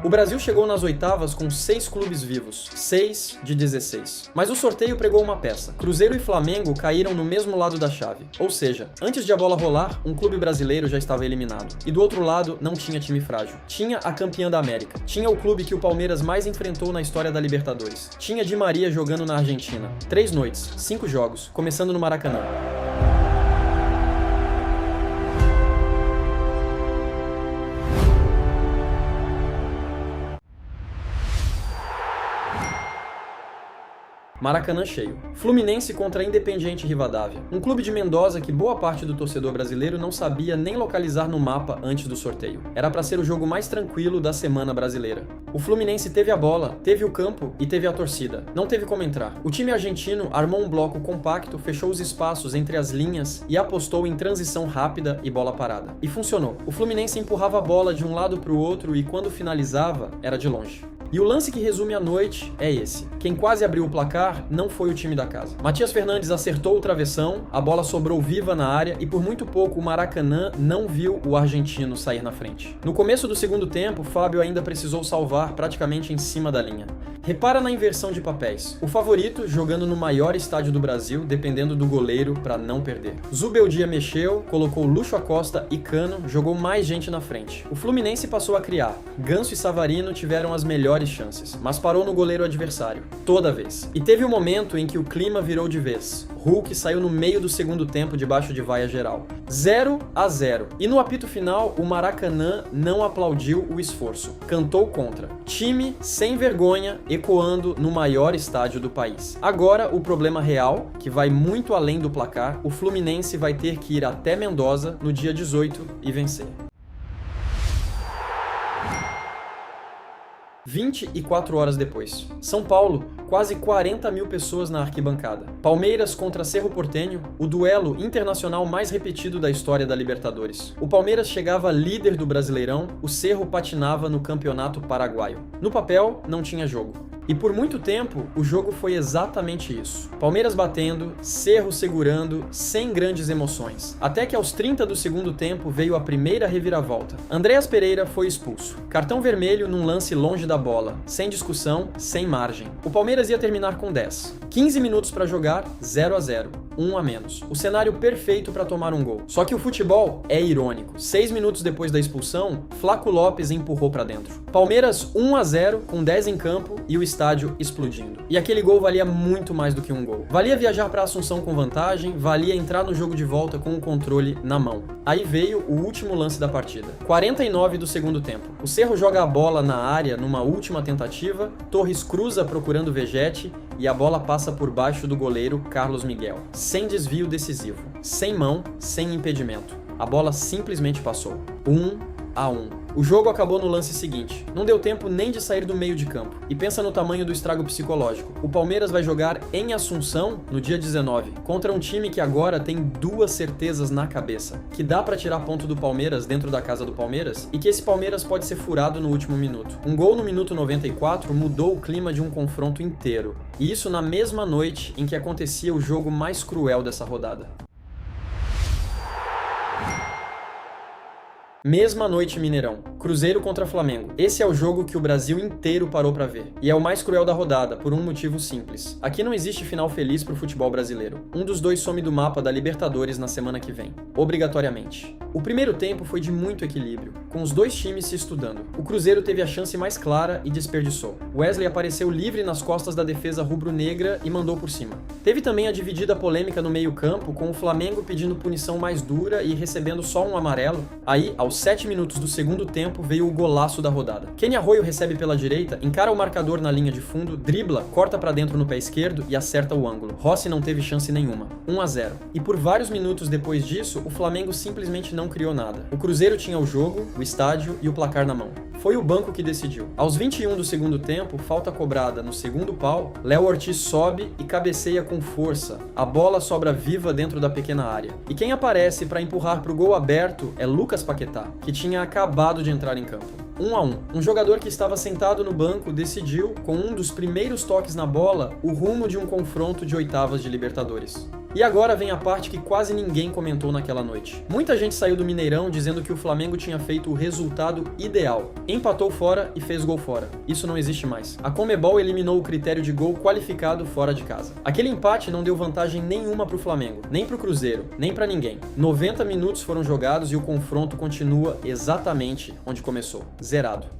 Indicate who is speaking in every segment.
Speaker 1: O Brasil chegou nas oitavas com 6 clubes vivos, 6 de 16. Mas o sorteio pregou uma peça. Cruzeiro e Flamengo caíram no mesmo lado da chave. Ou seja, antes de a bola rolar, um clube brasileiro já estava eliminado. E do outro lado, não tinha time frágil. Tinha a campeã da América. Tinha o clube que o Palmeiras mais enfrentou na história da Libertadores. Tinha Di Maria jogando na Argentina. 3 noites, 5 jogos, começando no Maracanã. Maracanã cheio. Fluminense contra Independiente Rivadavia. Um clube de Mendoza que boa parte do torcedor brasileiro não sabia nem localizar no mapa antes do sorteio. Era para ser o jogo mais tranquilo da semana brasileira. O Fluminense teve a bola, teve o campo e teve a torcida. Não teve como entrar. O time argentino armou um bloco compacto, fechou os espaços entre as linhas e apostou em transição rápida e bola parada. E funcionou. O Fluminense empurrava a bola de um lado para o outro e quando finalizava, era de longe. E o lance que resume a noite é esse. Quem quase abriu o placar não foi o time da casa. Matias Fernandes acertou o travessão, a bola sobrou viva na área e por muito pouco o Maracanã não viu o argentino sair na frente. No começo do segundo tempo, Fábio ainda precisou salvar praticamente em cima da linha. Repara na inversão de papéis. O favorito jogando no maior estádio do Brasil, dependendo do goleiro para não perder. Zubeldia mexeu, colocou Lúcio Acosta e Cano, jogou mais gente na frente. O Fluminense passou a criar. Ganso e Savarino tiveram as melhores chances, mas parou no goleiro adversário, toda vez. E teve um momento em que o clima virou de vez. Hulk saiu no meio do segundo tempo debaixo de vaia geral. 0-0. E no apito final, o Maracanã não aplaudiu o esforço. Cantou contra. Time sem vergonha, ecoando no maior estádio do país. Agora, o problema real, que vai muito além do placar, o Fluminense vai ter que ir até Mendoza no dia 18 e vencer. 24 horas depois. São Paulo, quase 40 mil pessoas na arquibancada. Palmeiras contra Cerro Porteño, o duelo internacional mais repetido da história da Libertadores. O Palmeiras chegava líder do Brasileirão, o Cerro patinava no Campeonato Paraguaio. No papel, não tinha jogo. E por muito tempo, o jogo foi exatamente isso. Palmeiras batendo, Cerro segurando, sem grandes emoções. Até que aos 30 do segundo tempo veio a primeira reviravolta. Andreas Pereira foi expulso. Cartão vermelho num lance longe da bola. Sem discussão, sem margem. O Palmeiras ia terminar com 10. 15 minutos para jogar, 0-0. 1 a menos. O cenário perfeito para tomar um gol. Só que o futebol é irônico. 6 minutos depois da expulsão, Flaco Lopes empurrou para dentro. Palmeiras 1-0 com 10 em campo e o estádio explodindo. E aquele gol valia muito mais do que um gol. Valia viajar para Assunção com vantagem, valia entrar no jogo de volta com o controle na mão. Aí veio o último lance da partida. 49 do segundo tempo. O Cerro joga a bola na área numa última tentativa, Torres cruza procurando Vegete e a bola passa por baixo do goleiro Carlos Miguel. Sem desvio decisivo. Sem mão, sem impedimento. A bola simplesmente passou. 1-1. O jogo acabou no lance seguinte. Não deu tempo nem de sair do meio de campo. E pensa no tamanho do estrago psicológico. O Palmeiras vai jogar em Assunção no dia 19, contra um time que agora tem 2 certezas na cabeça. Que dá pra tirar ponto do Palmeiras dentro da casa do Palmeiras e que esse Palmeiras pode ser furado no último minuto. Um gol no minuto 94 mudou o clima de um confronto inteiro. E isso na mesma noite em que acontecia o jogo mais cruel dessa rodada. Mesma noite Mineirão, Cruzeiro contra Flamengo. Esse é o jogo que o Brasil inteiro parou pra ver. E é o mais cruel da rodada, por um motivo simples. Aqui não existe final feliz pro futebol brasileiro. Um dos dois some do mapa da Libertadores na semana que vem. Obrigatoriamente. O primeiro tempo foi de muito equilíbrio, com os dois times se estudando. O Cruzeiro teve a chance mais clara e desperdiçou. Wesley apareceu livre nas costas da defesa rubro-negra e mandou por cima. Teve também a dividida polêmica no meio-campo, com o Flamengo pedindo punição mais dura e recebendo só um amarelo. Aí, aos 7 minutos do segundo tempo, veio o golaço da rodada. Kenny Arroyo recebe pela direita, encara o marcador na linha de fundo, dribla, corta pra dentro no pé esquerdo e acerta o ângulo. Rossi não teve chance nenhuma. 1-0. E por vários minutos depois disso, o Flamengo simplesmente não criou nada. O Cruzeiro tinha o jogo, o estádio e o placar na mão. Foi o banco que decidiu. Aos 21 do segundo tempo, falta cobrada no segundo pau, Léo Ortiz sobe e cabeceia com força. A bola sobra viva dentro da pequena área. E quem aparece para empurrar pro gol aberto é Lucas Paquetá, que tinha acabado de entrar em campo. 1-1. Um jogador que estava sentado no banco decidiu, com um dos primeiros toques na bola, o rumo de um confronto de oitavas de Libertadores. E agora vem a parte que quase ninguém comentou naquela noite. Muita gente saiu do Mineirão dizendo que o Flamengo tinha feito o resultado ideal. Empatou fora e fez gol fora. Isso não existe mais. A Conmebol eliminou o critério de gol qualificado fora de casa. Aquele empate não deu vantagem nenhuma pro Flamengo, nem pro Cruzeiro, nem pra ninguém. 90 minutos foram jogados e o confronto continua exatamente onde começou. Zerado.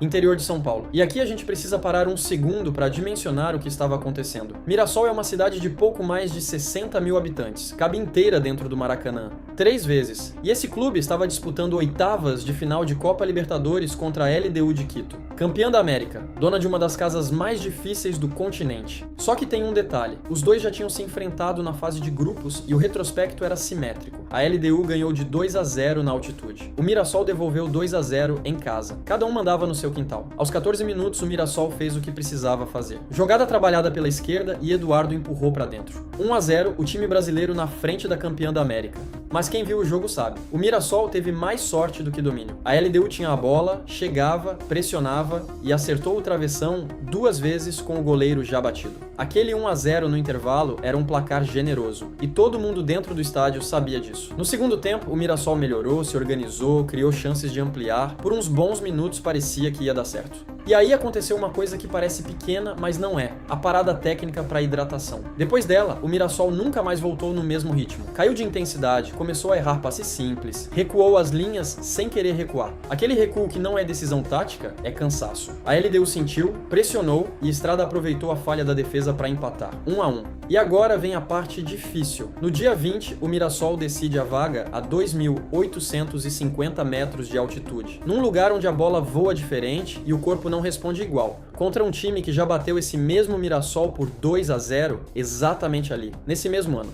Speaker 1: Interior de São Paulo. E aqui a gente precisa parar um segundo para dimensionar o que estava acontecendo. Mirassol é uma cidade de pouco mais de 60 mil habitantes, cabe inteira dentro do Maracanã, 3 vezes. E esse clube estava disputando oitavas de final de Copa Libertadores contra a LDU de Quito, campeã da América, dona de uma das casas mais difíceis do continente. Só que tem um detalhe, os dois já tinham se enfrentado na fase de grupos e o retrospecto era simétrico. A LDU ganhou de 2-0 na altitude. O Mirassol devolveu 2-0 em casa. Cada um mandava no seu quintal. Aos 14 minutos, o Mirassol fez o que precisava fazer. Jogada trabalhada pela esquerda e Eduardo empurrou para dentro. 1-0, o time brasileiro na frente da campeã da América. Mas quem viu o jogo sabe. O Mirassol teve mais sorte do que domínio. A LDU tinha a bola, chegava, pressionava e acertou o travessão 2 vezes com o goleiro já batido. Aquele 1-0 no intervalo era um placar generoso, e todo mundo dentro do estádio sabia disso. No segundo tempo, o Mirassol melhorou, se organizou, criou chances de ampliar. Por uns bons minutos parecia que ia dar certo. E aí aconteceu uma coisa que parece pequena, mas não é. A parada técnica para hidratação. Depois dela, o Mirassol nunca mais voltou no mesmo ritmo. Caiu de intensidade, começou a errar passes simples, recuou as linhas sem querer recuar. Aquele recuo que não é decisão tática, é cansaço. A LDU sentiu, pressionou e Estrada aproveitou a falha da defesa para empatar, 1-1. E agora vem a parte difícil. No dia 20, o Mirassol decide a vaga a 2.850 metros de altitude, num lugar onde a bola voa diferente e o corpo não responde igual, contra um time que já bateu esse mesmo Mirassol por 2-0 exatamente ali, nesse mesmo ano.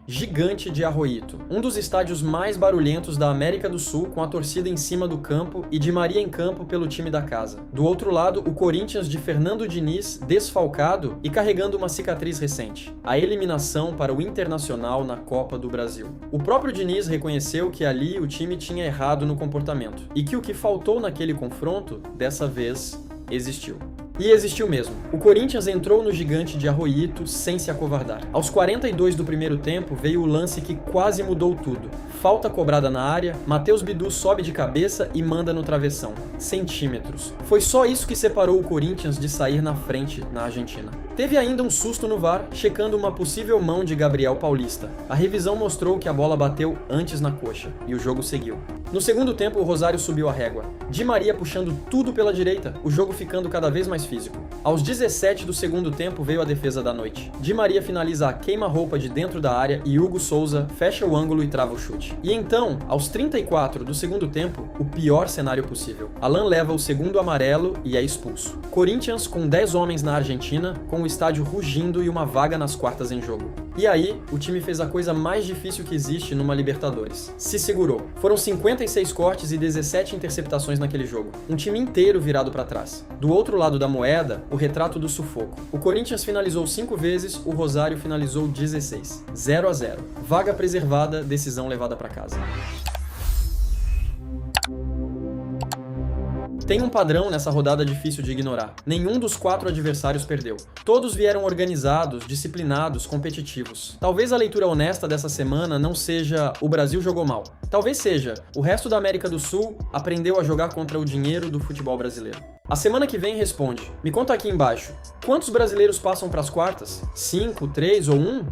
Speaker 1: Gigante de Arroito, um dos estádios mais barulhentos da América do Sul, com a torcida em cima do campo e Di Maria em campo pelo time da casa. Do outro lado, o Corinthians de Fernando Diniz, desfalcado e carregando uma cicatriz recente, a eliminação para o Internacional na Copa do Brasil. O próprio Diniz reconheceu que ali o time tinha errado no comportamento e que o que faltou naquele confronto, dessa vez, existiu. E existiu mesmo. O Corinthians entrou no Gigante de Arroito sem se acovardar. Aos 42 do primeiro tempo veio o lance que quase mudou tudo. Falta cobrada na área, Matheus Bidu sobe de cabeça e manda no travessão. Centímetros. Foi só isso que separou o Corinthians de sair na frente na Argentina. Teve ainda um susto no VAR, checando uma possível mão de Gabriel Paulista. A revisão mostrou que a bola bateu antes na coxa, e o jogo seguiu. No segundo tempo, o Rosário subiu a régua. Di Maria puxando tudo pela direita, o jogo ficando cada vez mais físico. Aos 17 do segundo tempo veio a defesa da noite. Di Maria finaliza a queima-roupa de dentro da área e Hugo Souza fecha o ângulo e trava o chute. E então, aos 34 do segundo tempo, o pior cenário possível. Alan leva o segundo amarelo e é expulso. Corinthians com 10 homens na Argentina, com o estádio rugindo e uma vaga nas quartas em jogo. E aí, o time fez a coisa mais difícil que existe numa Libertadores. Se segurou. Foram 56 cortes e 17 interceptações naquele jogo. Um time inteiro virado para trás. Do outro lado da moeda, o retrato do sufoco. O Corinthians finalizou 5 vezes, o Rosário finalizou 16. 0-0. Vaga preservada, decisão levada para casa. Tem um padrão nessa rodada difícil de ignorar. Nenhum dos 4 adversários perdeu. Todos vieram organizados, disciplinados, competitivos. Talvez a leitura honesta dessa semana não seja o Brasil jogou mal. Talvez seja o resto da América do Sul aprendeu a jogar contra o dinheiro do futebol brasileiro. A semana que vem responde. Me conta aqui embaixo. Quantos brasileiros passam para as quartas? 5, 3 ou 1?